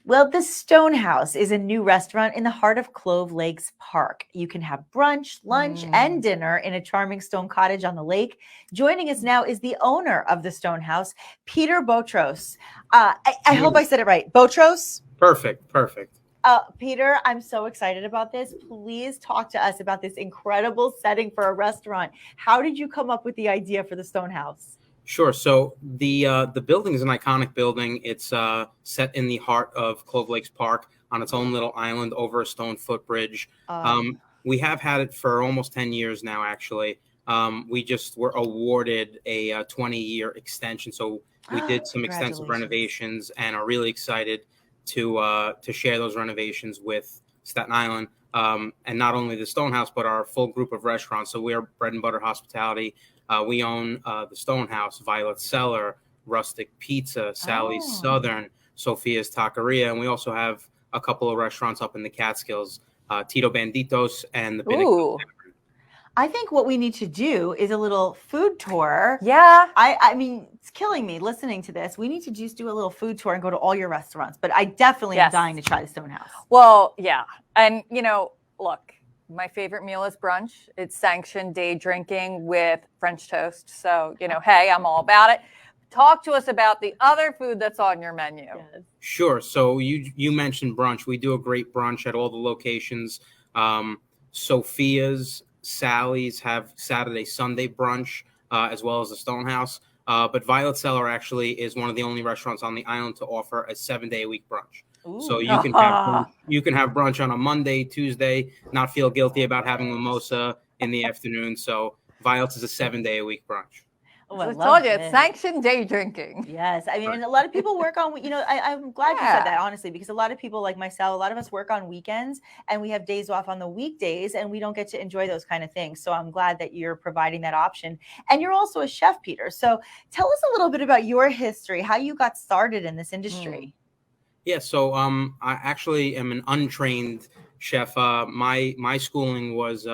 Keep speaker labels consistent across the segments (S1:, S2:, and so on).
S1: Well, the Stone House is a new restaurant in the heart of Clove Lakes Park. You can have brunch, lunch, and dinner in a charming stone cottage on the lake. Joining us now is the owner of the Stone House, Peter Botros. I hope I said it right. Botros?
S2: Perfect, perfect.
S1: Peter, I'm so excited about this. Please talk to us about this incredible setting for a restaurant. How did you come up with the idea for the Stone House?
S2: Sure. So the building is an iconic building. It's set in the heart of Clove Lakes Park on its own little island over a stone footbridge. We have had it for almost 10 years now, actually. We just were awarded a 20-year extension. So we did some extensive renovations and are really excited to share those renovations with Staten Island. And not only the Stone House, but our full group of restaurants. So we are bread and butter hospitality. We own the Stone House, Violet Cellar, Rustic Pizza, Sally's Southern, Sophia's Taqueria, and we also have a couple of restaurants up in the Catskills, Tito Banditos and the Binnacle.
S1: I think what we need to do is a little food tour.
S3: Yeah.
S1: I mean, it's killing me listening to this. We need to just do a little food tour and go to all your restaurants. But I definitely am dying to try the Stone House.
S3: Well, yeah. And, look, my favorite meal is brunch. It's sanctioned day drinking with French toast. So, hey, I'm all about it. Talk to us about the other food that's on your menu.
S1: Yes.
S2: Sure. So you mentioned brunch. We do a great brunch at all the locations. Sophia's, Sally's have Saturday, Sunday brunch, as well as the Stone House. But Violet Cellar actually is one of the only restaurants on the island to offer a 7-day-a-week brunch. Ooh. So you can have brunch on a Monday, Tuesday, not feel guilty about having mimosa in the afternoon. So Violet's is a 7-day-a-week brunch.
S3: Oh, I told you, it's sanctioned day drinking.
S1: Yes. I mean, and a lot of people work on, I'm glad you said that, honestly, because a lot of people like myself, a lot of us work on weekends and we have days off on the weekdays and we don't get to enjoy those kind of things. So I'm glad that you're providing that option. And you're also a chef, Peter. So tell us a little bit about your history, how you got started in this industry.
S2: Yeah, so I actually am an untrained chef. My schooling was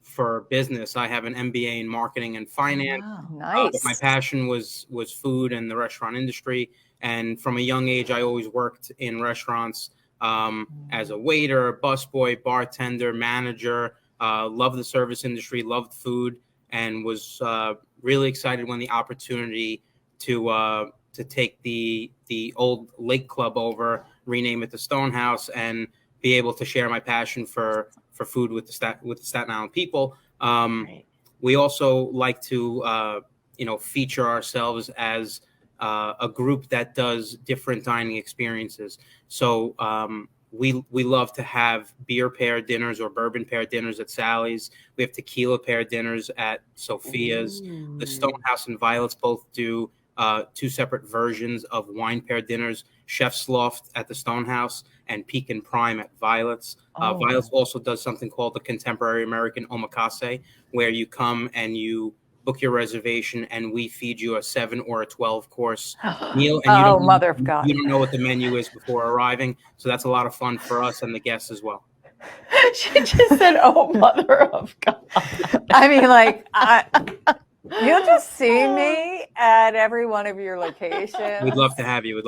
S2: for business. I have an MBA in marketing and finance.
S3: Wow, nice.
S2: But my passion was food and the restaurant industry. And from a young age, I always worked in restaurants as a waiter, busboy, bartender, manager. Loved the service industry, loved food, and was really excited when the opportunity to take the old Lake Club over, rename it the Stone House, and be able to share my passion for food with the Staten Island people. We also like to feature ourselves as a group that does different dining experiences. So we love to have beer pair dinners or bourbon pair dinners at Sally's. We have tequila pair dinners at Sophia's. Ooh. The Stone House and Violet's both do 2 separate versions of wine pair dinners, Chef's Loft at the Stone House and Peak and Prime at Violet's. Violet's also does something called the Contemporary American Omakase, where you come and you book your reservation and we feed you a 7 or a 12 course meal. And
S3: mother of God.
S2: You don't know what the menu is before arriving. So that's a lot of fun for us and the guests as well.
S1: She just said, oh, mother of God.
S3: I mean, you'll just see me at every one of your locations.
S2: We'd love to have you.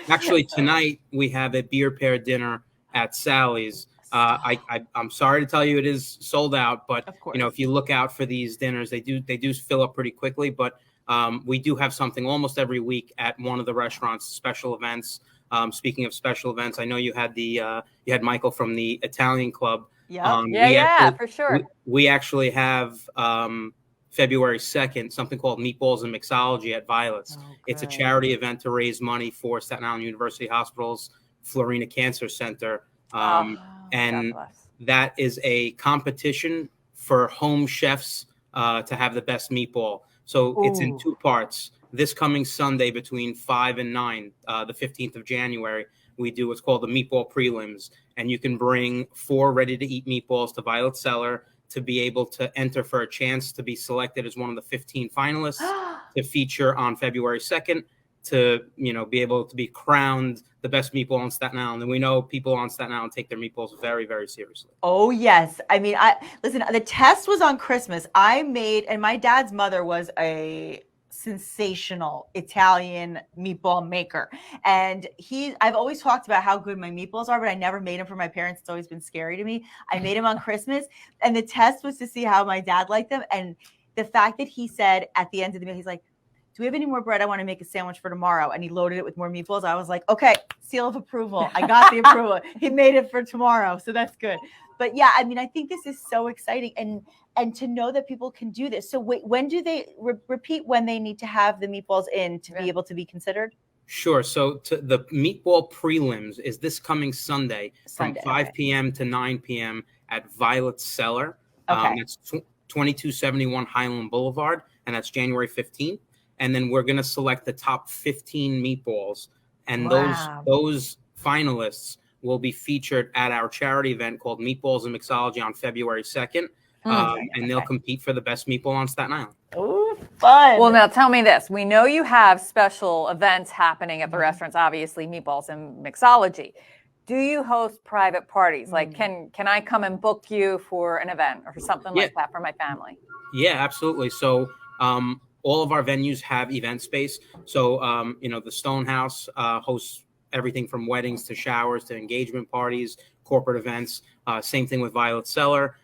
S2: Actually, tonight we have a beer pair dinner at Sally's. I'm sorry to tell you it is sold out, but if you look out for these dinners, they do fill up pretty quickly. But we do have something almost every week at one of the restaurants, special events. Speaking of special events, I know you had Michael from the Italian Club.
S3: Yeah, for sure.
S2: We actually have February 2nd, something called Meatballs and Mixology at Violet's. It's a charity event to raise money for Staten Island University Hospital's Florina Cancer Center. And that is a competition for home chefs to have the best meatball. So it's in 2 parts. This coming Sunday between 5 and 9, the 15th of January, we do what's called the Meatball Prelims. And you can bring 4 ready-to-eat meatballs to Violet Cellar to be able to enter for a chance to be selected as one of the 15 finalists to feature on February 2nd to, be able to be crowned the best meatball on Staten Island. And we know people on Staten Island take their meatballs very, very seriously.
S1: Oh, yes. I mean, listen, the test was on Christmas. And my dad's mother was a sensational Italian meatball maker. And I've always talked about how good my meatballs are, but I never made them for my parents. It's always been scary to me. I made them on Christmas, and the test was to see how my dad liked them. And the fact that he said at the end of the meal, he's like, do we have any more bread? I want to make a sandwich for tomorrow. And he loaded it with more meatballs. I was like, okay, seal of approval. I got the approval. He made it for tomorrow. So that's good. But yeah, I mean, I think this is so exciting. And to know that people can do this. So wait, when do they repeat when they need to have the meatballs in to be able to be considered?
S2: Sure. So the meatball prelims is this coming Sunday from 5 p.m. to 9 p.m. at Violet's Cellar.
S1: Okay.
S2: That's 2271 Highland Boulevard, and that's January 15th. And then we're going to select the top 15 meatballs, and those finalists will be featured at our charity event called Meatballs and Mixology on February 2nd. And they'll compete for the best meatball on Staten Island.
S1: Oh, fun.
S3: Well, now tell me this. We know you have special events happening at the restaurants, obviously Meatballs and Mixology. Do you host private parties? Like, can I come and book you for an event or something like that for my family?
S2: Yeah, absolutely. So all of our venues have event space. So, the Stonehouse hosts everything from weddings to showers to engagement parties, corporate events. Same thing with Violet Cellar.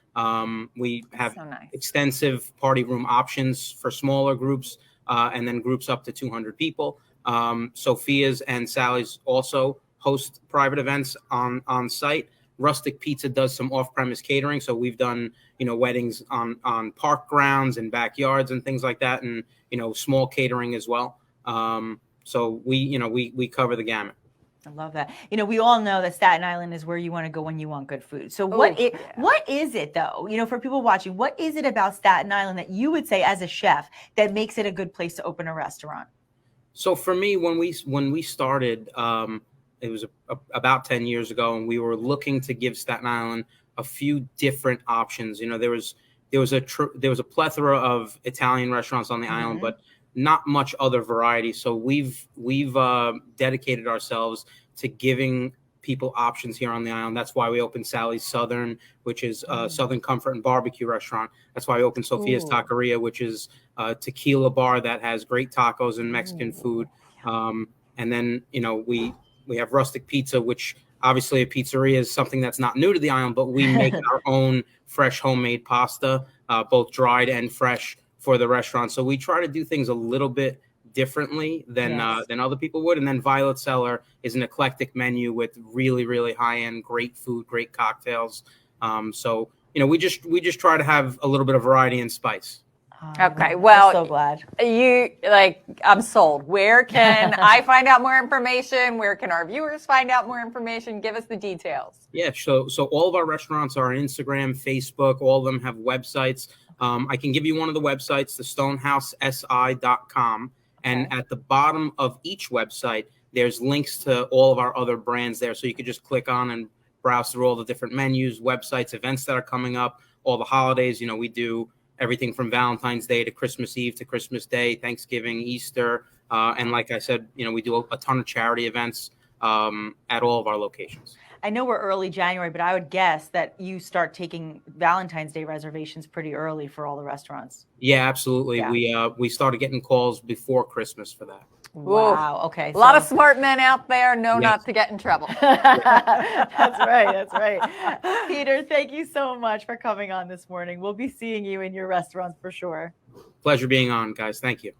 S2: We have extensive party room options for smaller groups and then groups up to 200 people. Sophia's and Sally's also host private events on site. Rustic Pizza does some off-premise catering. So we've done, weddings on park grounds and backyards and things like that. And, small catering as well. So we cover the gamut.
S1: I love that. We all know that Staten Island is where you want to go when you want good food. So what is it though? For people watching, what is it about Staten Island that you would say as a chef that makes it a good place to open a restaurant?
S2: So for me, when we started, it was about 10 years ago, and we were looking to give Staten Island a few different options. There was a plethora of Italian restaurants on the island, but not much other variety. So we've dedicated ourselves to giving people options here on the island. That's why we opened Sally's Southern, which is a Southern comfort and barbecue restaurant. That's why we opened Sophia's Taqueria, which is a tequila bar that has great tacos and Mexican food. And then, we have Rustic Pizza, which obviously a pizzeria is something that's not new to the island, but we make our own fresh homemade pasta, both dried and fresh for the restaurant. So we try to do things a little bit differently than other people would. And then Violet Cellar is an eclectic menu with really, really high-end, great food, great cocktails. So, we just try to have a little bit of variety and spice.
S3: Okay, well,
S1: I'm so glad.
S3: I'm sold. Where can I find out more information? Where can our viewers find out more information? Give us the details.
S2: Yeah, so all of our restaurants are on Instagram, Facebook. All of them have websites. I can give you one of the websites, the stonehousesi.com. And at the bottom of each website, there's links to all of our other brands there. So you could just click on and browse through all the different menus, websites, events that are coming up, all the holidays. We do everything from Valentine's Day to Christmas Eve to Christmas Day, Thanksgiving, Easter. And like I said, we do a ton of charity events at all of our locations.
S1: I know we're early January, but I would guess that you start taking Valentine's Day reservations pretty early for all the restaurants.
S2: Yeah, absolutely. Yeah. We started getting calls before Christmas for that.
S1: Wow. Okay.
S3: A lot of smart men out there know not to get in trouble.
S1: That's right. Peter, thank you so much for coming on this morning. We'll be seeing you in your restaurants for sure.
S2: Pleasure being on, guys. Thank you.